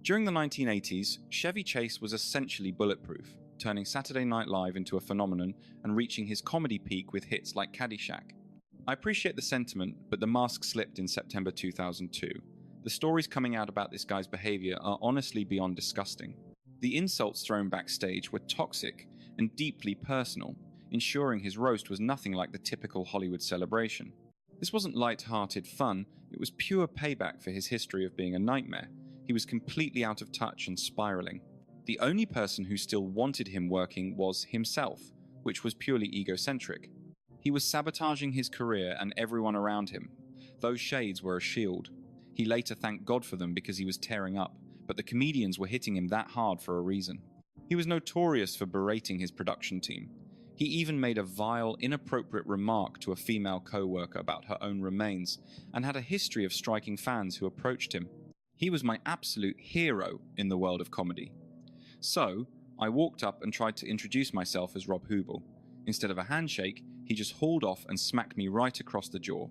During the 1980s, Chevy Chase was essentially bulletproof, turning Saturday Night Live into a phenomenon and reaching his comedy peak with hits like Caddyshack. I appreciate the sentiment, but the mask slipped in September 2002. The stories coming out about this guy's behavior are honestly beyond disgusting. The insults thrown backstage were toxic and deeply personal, ensuring his roast was nothing like the typical Hollywood celebration. This wasn't light-hearted fun, it was pure payback for his history of being a nightmare. He was completely out of touch and spiraling. The only person who still wanted him working was himself, which was purely egocentric. He was sabotaging his career and everyone around him. Those shades were a shield. He later thanked God for them because he was tearing up, but the comedians were hitting him that hard for a reason. He was notorious for berating his production team. He even made a vile, inappropriate remark to a female co-worker about her own remains, and had a history of striking fans who approached him. He was my absolute hero in the world of comedy. So, I walked up and tried to introduce myself as Rob Hubel. Instead of a handshake, he just hauled off and smacked me right across the jaw.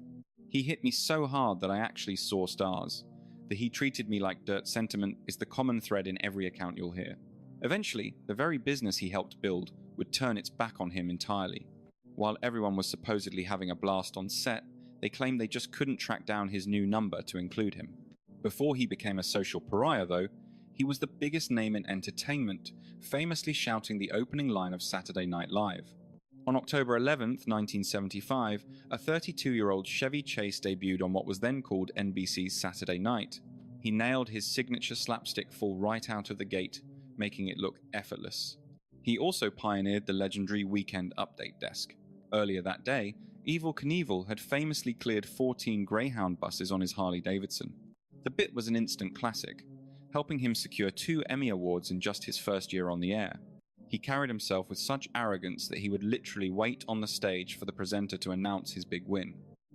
He hit me so hard that I actually saw stars. The "he treated me like dirt" sentiment is the common thread in every account you'll hear. Eventually, the very business he helped build would turn its back on him entirely. While everyone was supposedly having a blast on set, they claimed they just couldn't track down his new number to include him. Before he became a social pariah, though, he was the biggest name in entertainment, famously shouting the opening line of Saturday Night Live. On October 11th, 1975, a 32-year-old Chevy Chase debuted on what was then called NBC's Saturday Night. He nailed his signature slapstick fall right out of the gate, making it look effortless. He also pioneered the legendary Weekend Update desk. Earlier that day, Evel Knievel had famously cleared 14 Greyhound buses on his Harley-Davidson. The bit was an instant classic, helping him secure 2 Emmy Awards in just his first year on the air. He carried himself with such arrogance that he would literally wait on the stage for the presenter to announce his big win.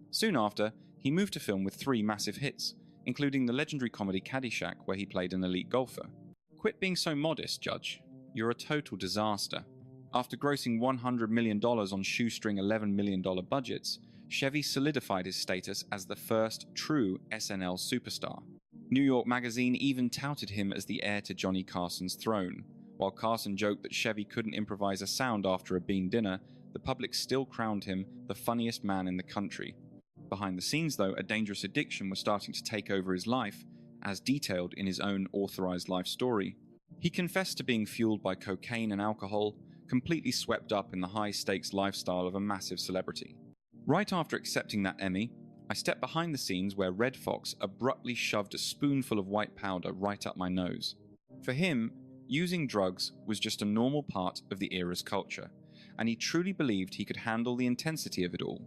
Soon after, he moved to film with 3 massive hits, including the legendary comedy Caddyshack, where he played an elite golfer. Quit being so modest, Judge. You're a total disaster. After grossing $100 million on shoestring $11 million budgets, Chevy solidified his status as the first true SNL superstar. New York Magazine even touted him as the heir to Johnny Carson's throne. While Carson joked that Chevy couldn't improvise a sound after a bean dinner, the public still crowned him the funniest man in the country. Behind the scenes, though, a dangerous addiction was starting to take over his life, as detailed in his own authorized life story. He confessed to being fueled by cocaine and alcohol, completely swept up in the high-stakes lifestyle of a massive celebrity. Right after accepting that Emmy, I stepped behind the scenes where Red Fox abruptly shoved a spoonful of white powder right up my nose. For him, using drugs was just a normal part of the era's culture, and he truly believed he could handle the intensity of it all.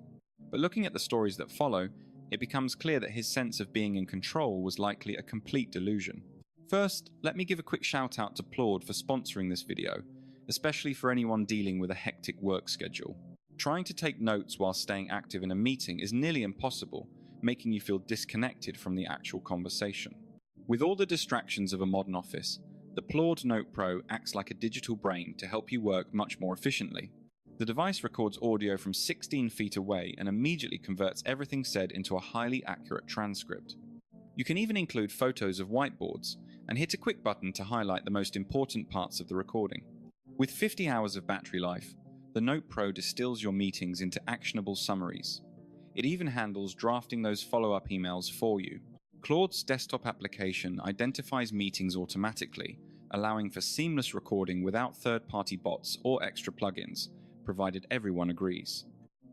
But looking at the stories that follow, it becomes clear that his sense of being in control was likely a complete delusion. First, let me give a quick shout out to Plord for sponsoring this video, especially for anyone dealing with a hectic work schedule. Trying to take notes while staying active in a meeting is nearly impossible, making you feel disconnected from the actual conversation. With all the distractions of a modern office, the Plord Note Pro acts like a digital brain to help you work much more efficiently. The device records audio from 16 feet away and immediately converts everything said into a highly accurate transcript. You can even include photos of whiteboards and hit a quick button to highlight the most important parts of the recording. With 50 hours of battery life, the Note Pro distills your meetings into actionable summaries. It even handles drafting those follow-up emails for you. Claude's desktop application identifies meetings automatically, allowing for seamless recording without third-party bots or extra plugins, provided everyone agrees.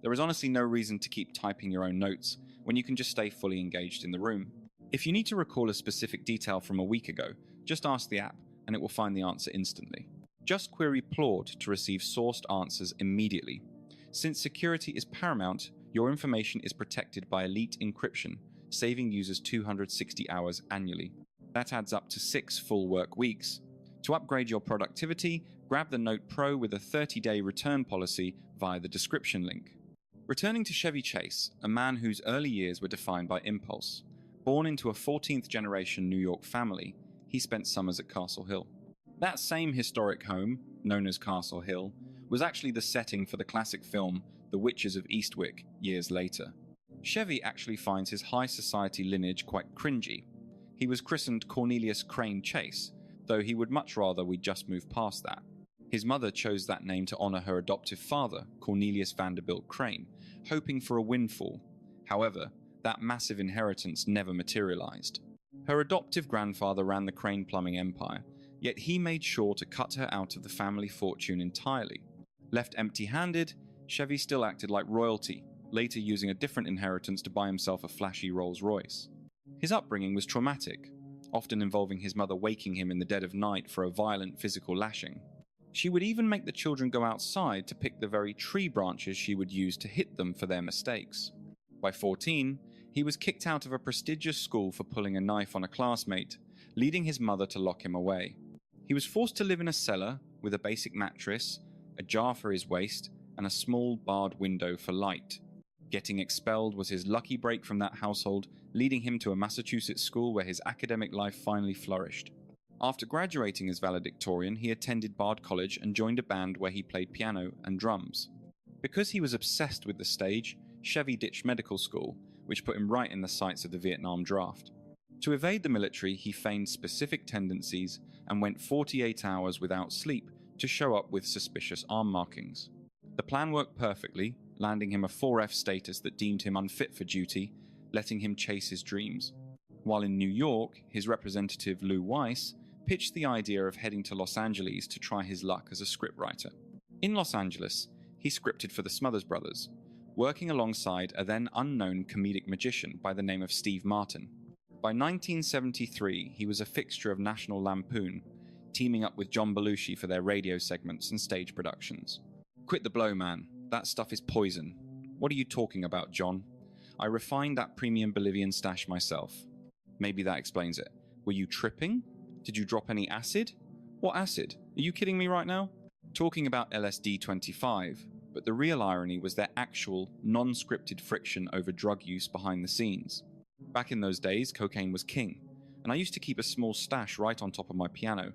There is honestly no reason to keep typing your own notes when you can just stay fully engaged in the room. If you need to recall a specific detail from a week ago, just ask the app and it will find the answer instantly. Just query Plord to receive sourced answers immediately. Since security is paramount, your information is protected by elite encryption, saving users 260 hours annually. That adds up to 6 full work weeks. To upgrade your productivity, grab the Note Pro with a 30-day return policy via the description link. Returning to Chevy Chase, a man whose early years were defined by impulse. Born into a 14th generation New York family, he spent summers at Castle Hill. That same historic home, known as Castle Hill, was actually the setting for the classic film The Witches of Eastwick years later. Chevy actually finds his high society lineage quite cringy. He was christened Cornelius Crane Chase, though he would much rather we just move past that. His mother chose that name to honor her adoptive father, Cornelius Vanderbilt Crane, hoping for a windfall. However, that massive inheritance never materialized. Her adoptive grandfather ran the Crane plumbing empire, yet he made sure to cut her out of the family fortune entirely. Left empty-handed, Chevy still acted like royalty, later using a different inheritance to buy himself a flashy Rolls-Royce. His upbringing was traumatic, often involving his mother waking him in the dead of night for a violent physical lashing. She would even make the children go outside to pick the very tree branches she would use to hit them for their mistakes. By 14, he was kicked out of a prestigious school for pulling a knife on a classmate, leading his mother to lock him away. He was forced to live in a cellar with a basic mattress, a jar for his waist, and a small barred window for light. Getting expelled was his lucky break from that household, leading him to a Massachusetts school where his academic life finally flourished. After graduating as valedictorian, he attended Bard College and joined a band where he played piano and drums. Because he was obsessed with the stage, Chevy ditched medical school, which put him right in the sights of the Vietnam draft. To evade the military, he feigned specific tendencies and went 48 hours without sleep to show up with suspicious arm markings. The plan worked perfectly, landing him a 4F status that deemed him unfit for duty, letting him chase his dreams. While in New York, his representative Lou Weiss pitched the idea of heading to Los Angeles to try his luck as a scriptwriter. In Los Angeles, he scripted for the Smothers Brothers, working alongside a then unknown comedic magician by the name of Steve Martin. By 1973, he was a fixture of National Lampoon, teaming up with John Belushi for their radio segments and stage productions. "Quit the blow, man. That stuff is poison." "What are you talking about, John?" "I refined that premium Bolivian stash myself." "Maybe that explains it. Were you tripping? Did you drop any acid?" "What acid? Are you kidding me right now?" Talking about LSD-25, but the real irony was their actual, non-scripted friction over drug use behind the scenes. Back in those days, cocaine was king, and I used to keep a small stash right on top of my piano.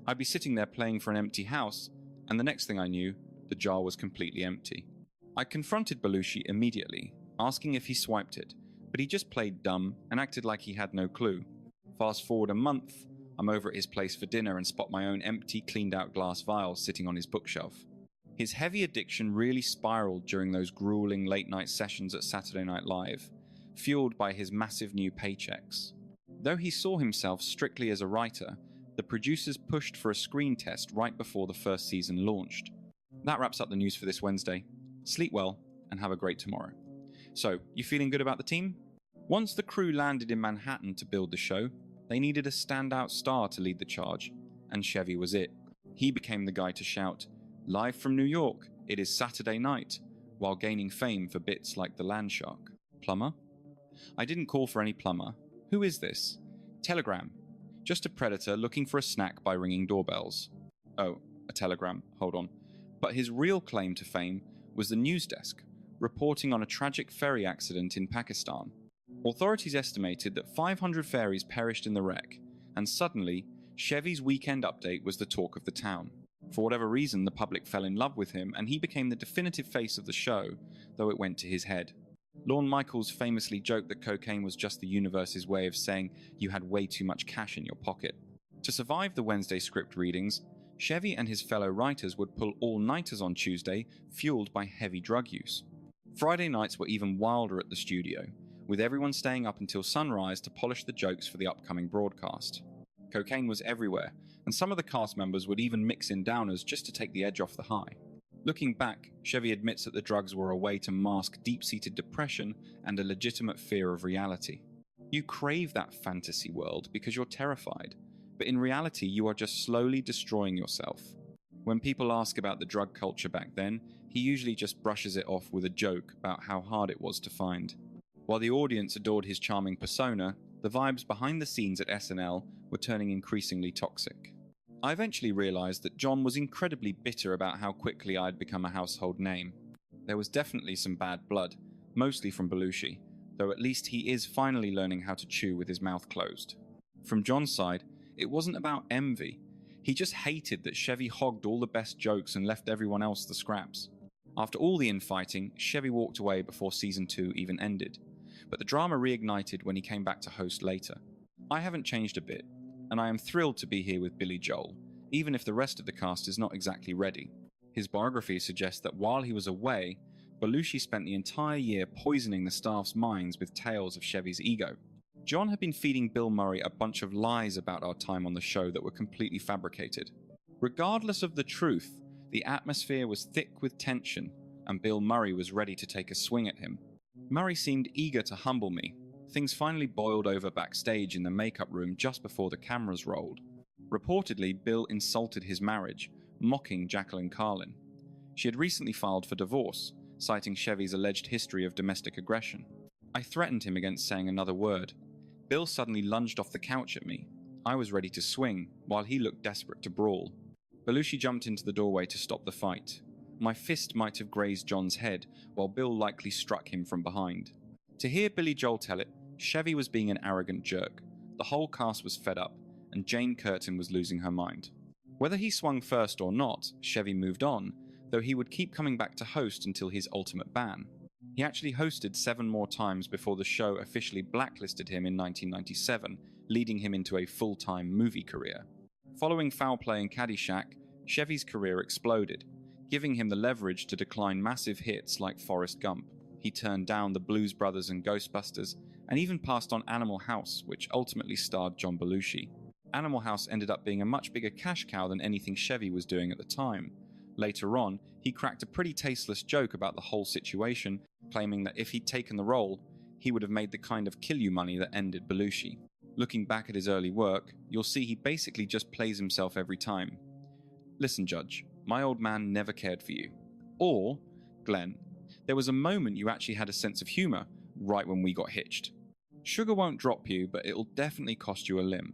I'd be sitting there playing for an empty house, and the next thing I knew, the jar was completely empty. I confronted Belushi immediately, asking if he swiped it, but he just played dumb and acted like he had no clue. Fast forward a month, I'm over at his place for dinner and spot my own empty, cleaned-out glass vial sitting on his bookshelf. His heavy addiction really spiraled during those grueling late-night sessions at Saturday Night Live, fueled by his massive new paychecks. Though he saw himself strictly as a writer, the producers pushed for a screen test right before the first season launched. That wraps up the news for this Wednesday. Sleep well, and have a great tomorrow. So, you feeling good about the team? Once the crew landed in Manhattan to build the show, they needed a standout star to lead the charge, and Chevy was it. He became the guy to shout, "Live from New York, it is Saturday night," while gaining fame for bits like the land shark. Plumber? I didn't call for any plumber. Who is this? Telegram. Just a predator looking for a snack by ringing doorbells. Oh, a telegram, hold on. But his real claim to fame was the news desk, reporting on a tragic ferry accident in Pakistan. Authorities estimated that 500 ferries perished in the wreck, and suddenly, Chevy's weekend update was the talk of the town. For whatever reason, the public fell in love with him, and he became the definitive face of the show, though it went to his head. Lorne Michaels famously joked that cocaine was just the universe's way of saying you had way too much cash in your pocket. To survive the Wednesday script readings, Chevy and his fellow writers would pull all-nighters on Tuesday, fueled by heavy drug use. Friday nights were even wilder at the studio, with everyone staying up until sunrise to polish the jokes for the upcoming broadcast. Cocaine was everywhere, and some of the cast members would even mix in downers just to take the edge off the high. Looking back, Chevy admits that the drugs were a way to mask deep-seated depression and a legitimate fear of reality. You crave that fantasy world because you're terrified, but in reality you are just slowly destroying yourself. When people ask about the drug culture back then, he usually just brushes it off with a joke about how hard it was to find. While the audience adored his charming persona, the vibes behind the scenes at SNL were turning increasingly toxic. I eventually realized that John was incredibly bitter about how quickly I'd become a household name. There was definitely some bad blood, mostly from Belushi, though at least he is finally learning how to chew with his mouth closed. From John's side, it wasn't about envy. He just hated that Chevy hogged all the best jokes and left everyone else the scraps. After all the infighting, Chevy walked away before season 2 even ended, but the drama reignited when he came back to host later. I haven't changed a bit, and I am thrilled to be here with Billy Joel, even if the rest of the cast is not exactly ready. His biography suggests that while he was away, Belushi spent the entire year poisoning the staff's minds with tales of Chevy's ego. John had been feeding Bill Murray a bunch of lies about our time on the show that were completely fabricated. Regardless of the truth, the atmosphere was thick with tension, and Bill Murray was ready to take a swing at him. Murray seemed eager to humble me. Things finally boiled over backstage in the makeup room just before the cameras rolled. Reportedly, Bill insulted his marriage, mocking Jacqueline Carlin. She had recently filed for divorce, citing Chevy's alleged history of domestic aggression. I threatened him against saying another word. Bill suddenly lunged off the couch at me. I was ready to swing, while he looked desperate to brawl. Belushi jumped into the doorway to stop the fight. My fist might have grazed John's head, while Bill likely struck him from behind. To hear Billy Joel tell it, Chevy was being an arrogant jerk. The whole cast was fed up, and Jane Curtin was losing her mind. Whether he swung first or not, Chevy moved on, though he would keep coming back to host until his ultimate ban. He actually hosted 7 more times before the show officially blacklisted him in 1997, leading him into a full-time movie career. Following foul play in Caddyshack, Chevy's career exploded, giving him the leverage to decline massive hits like Forrest Gump. He turned down the Blues Brothers and Ghostbusters, and even passed on Animal House, which ultimately starred John Belushi. Animal House ended up being a much bigger cash cow than anything Chevy was doing at the time. Later on, he cracked a pretty tasteless joke about the whole situation, claiming that if he'd taken the role, he would have made the kind of kill you money that ended Belushi. Looking back at his early work, you'll see he basically just plays himself every time. Listen, Judge, my old man never cared for you. Or, Glenn, there was a moment you actually had a sense of humor, right when we got hitched. Sugar won't drop you, but it'll definitely cost you a limb.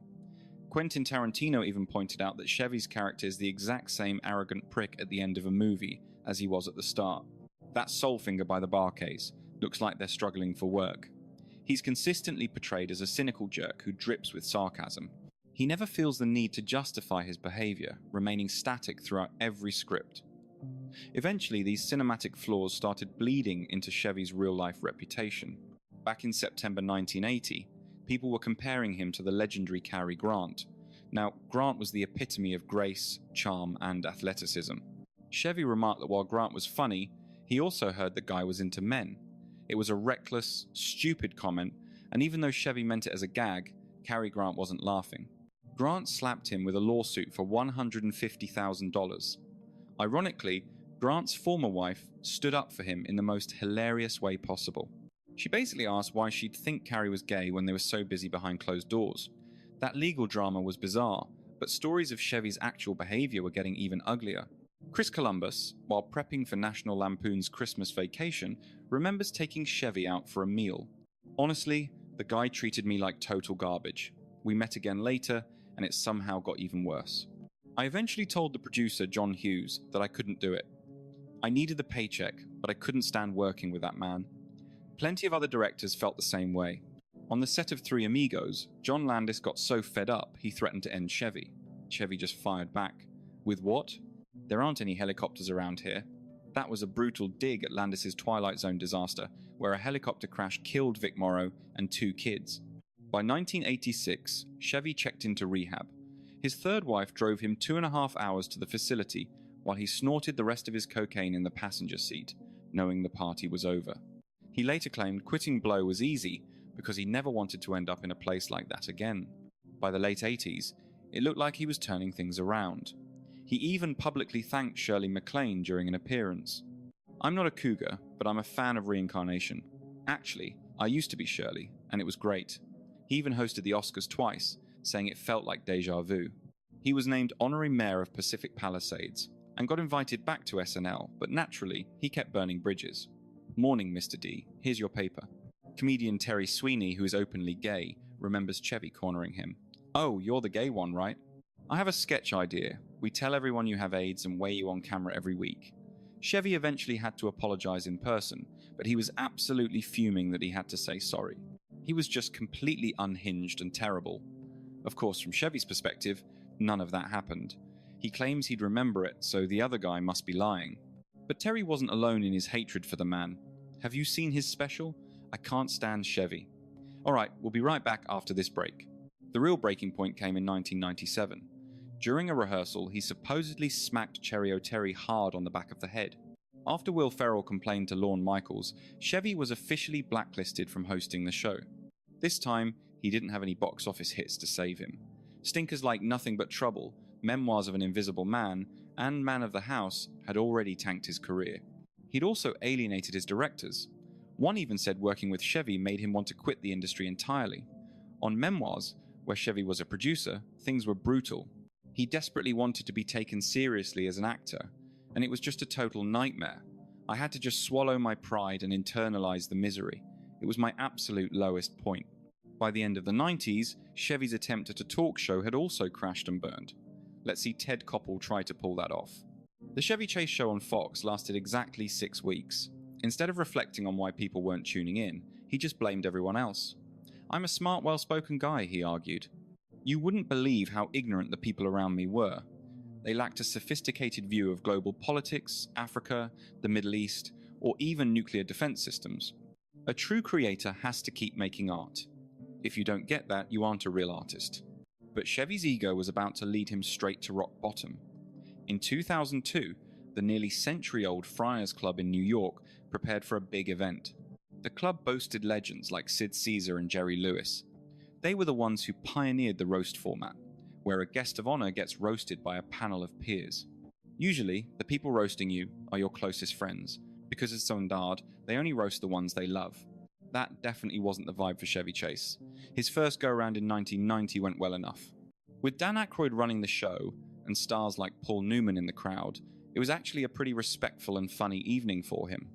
Quentin Tarantino even pointed out that Chevy's character is the exact same arrogant prick at the end of a movie as he was at the start. That soul finger by the bar case looks like they're struggling for work. He's consistently portrayed as a cynical jerk who drips with sarcasm. He never feels the need to justify his behavior, remaining static throughout every script. Eventually, these cinematic flaws started bleeding into Chevy's real-life reputation. Back in September 1980, people were comparing him to the legendary Cary Grant. Now, Grant was the epitome of grace, charm, and athleticism. Chevy remarked that while Grant was funny, he also heard the guy was into men. It was a reckless, stupid comment, and even though Chevy meant it as a gag, Cary Grant wasn't laughing. Grant slapped him with a lawsuit for $150,000. Ironically, Grant's former wife stood up for him in the most hilarious way possible. She basically asked why she'd think Cary was gay when they were so busy behind closed doors. That legal drama was bizarre, but stories of Chevy's actual behavior were getting even uglier. Chris Columbus, while prepping for National Lampoon's Christmas Vacation, remembers taking Chevy out for a meal. Honestly, the guy treated me like total garbage. We met again later, and it somehow got even worse. I eventually told the producer, John Hughes, that I couldn't do it. I needed the paycheck, but I couldn't stand working with that man. Plenty of other directors felt the same way. On the set of Three Amigos, John Landis got so fed up he threatened to end Chevy. Chevy just fired back. With what? There aren't any helicopters around here. That was a brutal dig at Landis's Twilight Zone disaster, where a helicopter crash killed Vic Morrow and 2 kids. By 1986, Chevy checked into rehab. His third wife drove him 2.5 hours to the facility while he snorted the rest of his cocaine in the passenger seat, knowing the party was over. He later claimed quitting Blow was easy because he never wanted to end up in a place like that again. By the late 80s, it looked like he was turning things around. He even publicly thanked Shirley MacLaine during an appearance. I'm not a cougar, but I'm a fan of reincarnation. Actually, I used to be Shirley, and it was great. He even hosted the Oscars twice, saying it felt like deja vu. He was named honorary mayor of Pacific Palisades, and got invited back to SNL, but naturally, he kept burning bridges. Morning, Mr. D. Here's your paper. Comedian Terry Sweeney, who is openly gay, remembers Chevy cornering him. Oh, you're the gay one, right? I have a sketch idea. We tell everyone you have AIDS and weigh you on camera every week. Chevy eventually had to apologize in person, but he was absolutely fuming that he had to say sorry. He was just completely unhinged and terrible. Of course, from Chevy's perspective, none of that happened. He claims he'd remember it, so the other guy must be lying. But Terry wasn't alone in his hatred for the man. Have you seen his special? I can't stand Chevy. Alright, we'll be right back after this break. The real breaking point came in 1997. During a rehearsal, he supposedly smacked Cherry O'Terry hard on the back of the head. After Will Ferrell complained to Lorne Michaels, Chevy was officially blacklisted from hosting the show. This time, he didn't have any box office hits to save him. Stinkers like Nothing But Trouble, Memoirs of an Invisible Man, and Man of the House had already tanked his career. He'd also alienated his directors. One even said working with Chevy made him want to quit the industry entirely. On Memoirs, where Chevy was a producer, things were brutal. He desperately wanted to be taken seriously as an actor, and it was just a total nightmare. I had to just swallow my pride and internalize the misery. It was my absolute lowest point. By the end of the 90s, Chevy's attempt at a talk show had also crashed and burned. Let's see Ted Koppel try to pull that off. The Chevy Chase show on Fox lasted exactly 6 weeks. Instead of reflecting on why people weren't tuning in, he just blamed everyone else. "I'm a smart, well-spoken guy," he argued. "You wouldn't believe how ignorant the people around me were. They lacked a sophisticated view of global politics, Africa, the Middle East, or even nuclear defense systems. A true creator has to keep making art. If you don't get that, you aren't a real artist." But Chevy's ego was about to lead him straight to rock bottom. In 2002, the nearly century-old Friars Club in New York prepared for a big event. The club boasted legends like Sid Caesar and Jerry Lewis. They were the ones who pioneered the roast format, where a guest of honor gets roasted by a panel of peers. Usually, the people roasting you are your closest friends, because as Sondard, they only roast the ones they love. That definitely wasn't the vibe for Chevy Chase. His first go-around in 1990 went well enough. With Dan Aykroyd running the show, and stars like Paul Newman in the crowd, it was actually a pretty respectful and funny evening for him.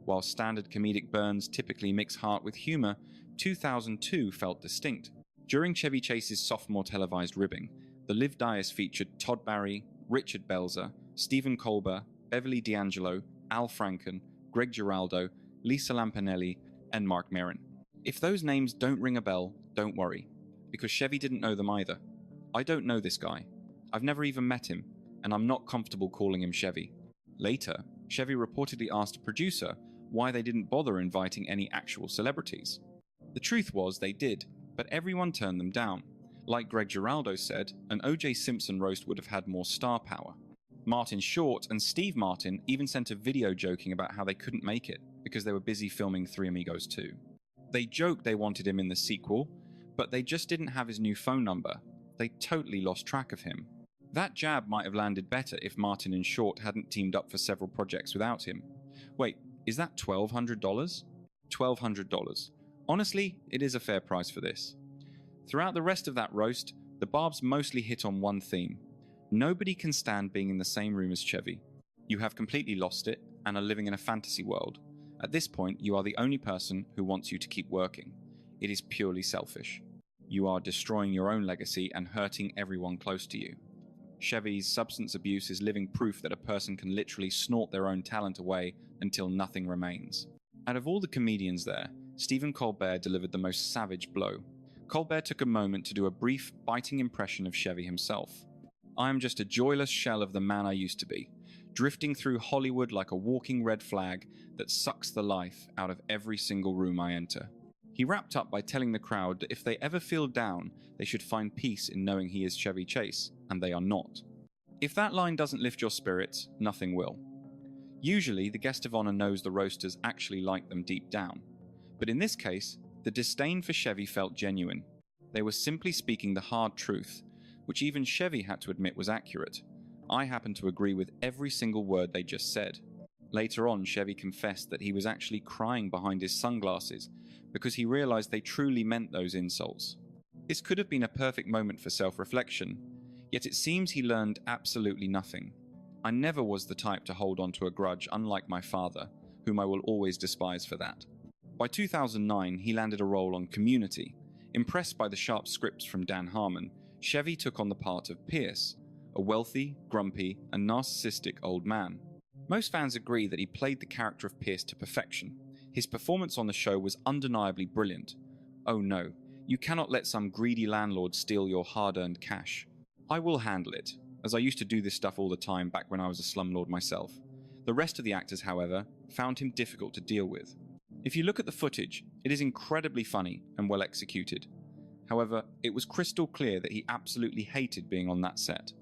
While standard comedic burns typically mix heart with humor, 2002 felt distinct. During Chevy Chase's sophomore televised ribbing, the Live Dias featured Todd Barry, Richard Belzer, Stephen Colbert, Beverly D'Angelo, Al Franken, Greg Giraldo, Lisa Lampanelli, and Mark Maron. If those names don't ring a bell, don't worry, because Chevy didn't know them either. I don't know this guy. I've never even met him, and I'm not comfortable calling him Chevy. Later, Chevy reportedly asked a producer why they didn't bother inviting any actual celebrities. The truth was they did, but everyone turned them down. Like Greg Giraldo said, an O.J. Simpson roast would have had more star power. Martin Short and Steve Martin even sent a video joking about how they couldn't make it because they were busy filming Three Amigos 2. They joked they wanted him in the sequel, but they just didn't have his new phone number. They totally lost track of him. That jab might have landed better if Martin and Short hadn't teamed up for several projects without him. Wait, is that $1,200? $1,200. Honestly, it is a fair price for this. Throughout the rest of that roast, the Barbs mostly hit on one theme. Nobody can stand being in the same room as Chevy. You have completely lost it and are living in a fantasy world. At this point, you are the only person who wants you to keep working. It is purely selfish. You are destroying your own legacy and hurting everyone close to you. Chevy's substance abuse is living proof that a person can literally snort their own talent away until nothing remains. Out of all the comedians there, Stephen Colbert delivered the most savage blow. Colbert took a moment to do a brief, biting impression of Chevy himself. "I am just a joyless shell of the man I used to be, drifting through Hollywood like a walking red flag that sucks the life out of every single room I enter." He wrapped up by telling the crowd that if they ever feel down, they should find peace in knowing he is Chevy Chase, and they are not. If that line doesn't lift your spirits, nothing will. Usually, the guest of honor knows the roasters actually like them deep down. But in this case, the disdain for Chevy felt genuine. They were simply speaking the hard truth, which even Chevy had to admit was accurate. I happen to agree with every single word they just said. Later on, Chevy confessed that he was actually crying behind his sunglasses because he realized they truly meant those insults. This could have been a perfect moment for self-reflection, yet it seems he learned absolutely nothing. I never was the type to hold on to a grudge, unlike my father, whom I will always despise for that. By 2009, he landed a role on Community. Impressed by the sharp scripts from Dan Harmon, Chevy took on the part of Pierce, a wealthy, grumpy, and narcissistic old man. Most fans agree that he played the character of Pierce to perfection. His performance on the show was undeniably brilliant. Oh no, you cannot let some greedy landlord steal your hard-earned cash. I will handle it, as I used to do this stuff all the time back when I was a slumlord myself. The rest of the actors, however, found him difficult to deal with. If you look at the footage, it is incredibly funny and well executed. However, it was crystal clear that he absolutely hated being on that set.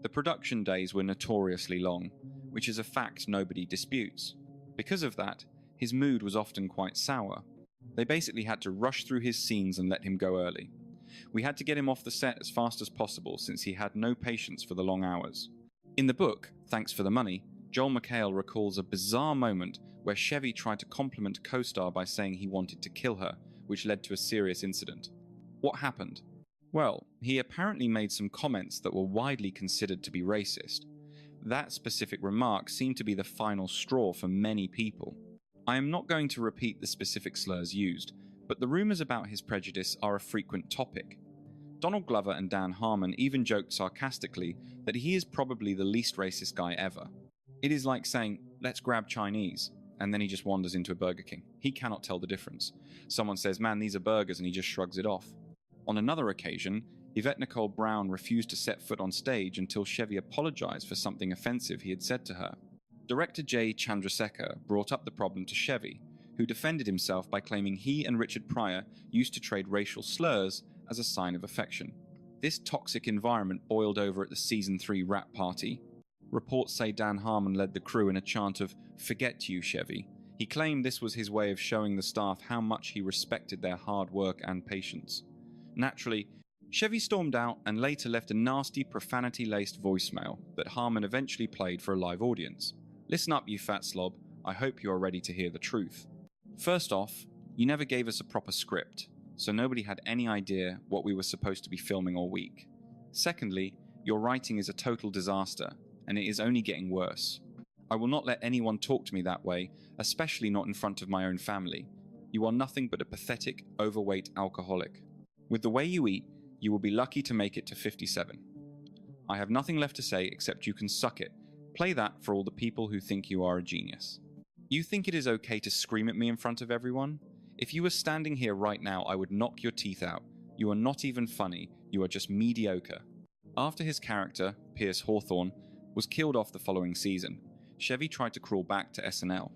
The production days were notoriously long, which is a fact nobody disputes. Because of that, his mood was often quite sour. They basically had to rush through his scenes and let him go early. We had to get him off the set as fast as possible since he had no patience for the long hours. In the book, Thanks for the Money, Joel McHale recalls a bizarre moment where Chevy tried to compliment a co-star by saying he wanted to kill her, which led to a serious incident. What happened? Well, he apparently made some comments that were widely considered to be racist. That specific remark seemed to be the final straw for many people. I am not going to repeat the specific slurs used, but the rumors about his prejudice are a frequent topic. Donald Glover and Dan Harmon even joked sarcastically that he is probably the least racist guy ever. It is like saying, let's grab Chinese, and then he just wanders into a Burger King. He cannot tell the difference. Someone says, man, these are burgers, and he just shrugs it off. On another occasion, Yvette Nicole Brown refused to set foot on stage until Chevy apologized for something offensive he had said to her. Director Jay Chandrasekhar brought up the problem to Chevy, who defended himself by claiming he and Richard Pryor used to trade racial slurs as a sign of affection. This toxic environment boiled over at the Season 3 wrap party. Reports say Dan Harmon led the crew in a chant of, "Forget you, Chevy." He claimed this was his way of showing the staff how much he respected their hard work and patience. Naturally, Chevy stormed out and later left a nasty, profanity-laced voicemail that Harmon eventually played for a live audience. Listen up, you fat slob. I hope you are ready to hear the truth. First off, you never gave us a proper script, so nobody had any idea what we were supposed to be filming all week. Secondly, your writing is a total disaster, and it is only getting worse. I will not let anyone talk to me that way, especially not in front of my own family. You are nothing but a pathetic, overweight alcoholic. With the way you eat, you will be lucky to make it to 57. I have nothing left to say except you can suck it. Play that for all the people who think you are a genius. You think it is okay to scream at me in front of everyone? If you were standing here right now, I would knock your teeth out. You are not even funny, you are just mediocre. After his character, Pierce Hawthorne, was killed off the following season, Chevy tried to crawl back to SNL.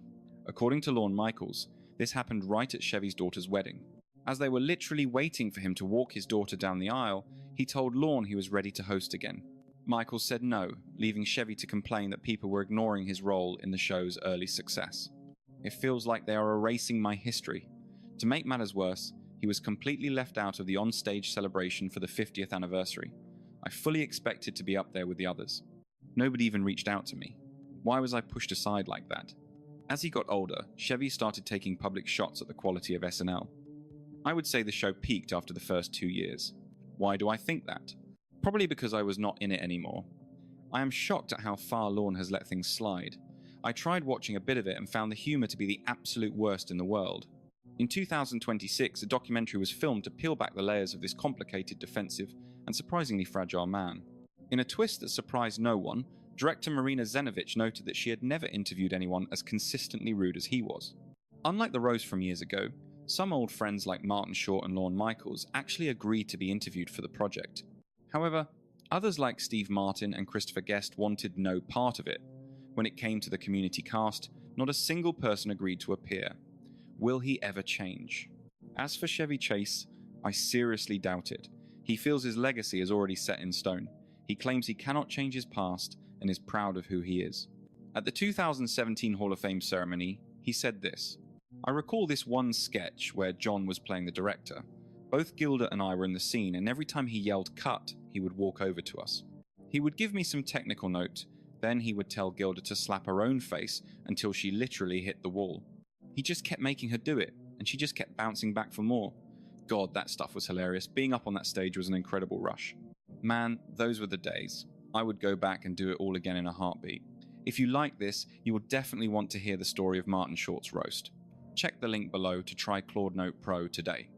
According to Lorne Michaels, this happened right at Chevy's daughter's wedding. As they were literally waiting for him to walk his daughter down the aisle, he told Lorne he was ready to host again. Michaels said no, leaving Chevy to complain that people were ignoring his role in the show's early success. It feels like they are erasing my history. To make matters worse, he was completely left out of the on-stage celebration for the 50th anniversary. I fully expected to be up there with the others. Nobody even reached out to me. Why was I pushed aside like that? As he got older, Chevy started taking public shots at the quality of SNL. I would say the show peaked after the first 2 years. Why do I think that? Probably because I was not in it anymore. I am shocked at how far Lorne has let things slide. I tried watching a bit of it and found the humour to be the absolute worst in the world. In 2026, a documentary was filmed to peel back the layers of this complicated, defensive, and surprisingly fragile man. In a twist that surprised no one, director Marina Zenovich noted that she had never interviewed anyone as consistently rude as he was. Unlike the roast from years ago, some old friends like Martin Short and Lorne Michaels actually agreed to be interviewed for the project. However, others like Steve Martin and Christopher Guest wanted no part of it. When it came to the Community cast, not a single person agreed to appear. Will he ever change? As for Chevy Chase, I seriously doubt it. He feels his legacy is already set in stone. He claims he cannot change his past and is proud of who he is. At the 2017 Hall of Fame ceremony, he said this: "I recall this one sketch where John was playing the director. Both Gilda and I were in the scene, and every time he yelled 'cut', he would walk over to us. He would give me some technical note, then he would tell Gilda to slap her own face until she literally hit the wall. He just kept making her do it, and she just kept bouncing back for more. God, that stuff was hilarious. Being up on that stage was an incredible rush. Man, those were the days. I would go back and do it all again in a heartbeat. If you like this, you will definitely want to hear the story of Martin Short's roast. Check the link below to try Claude Note Pro today."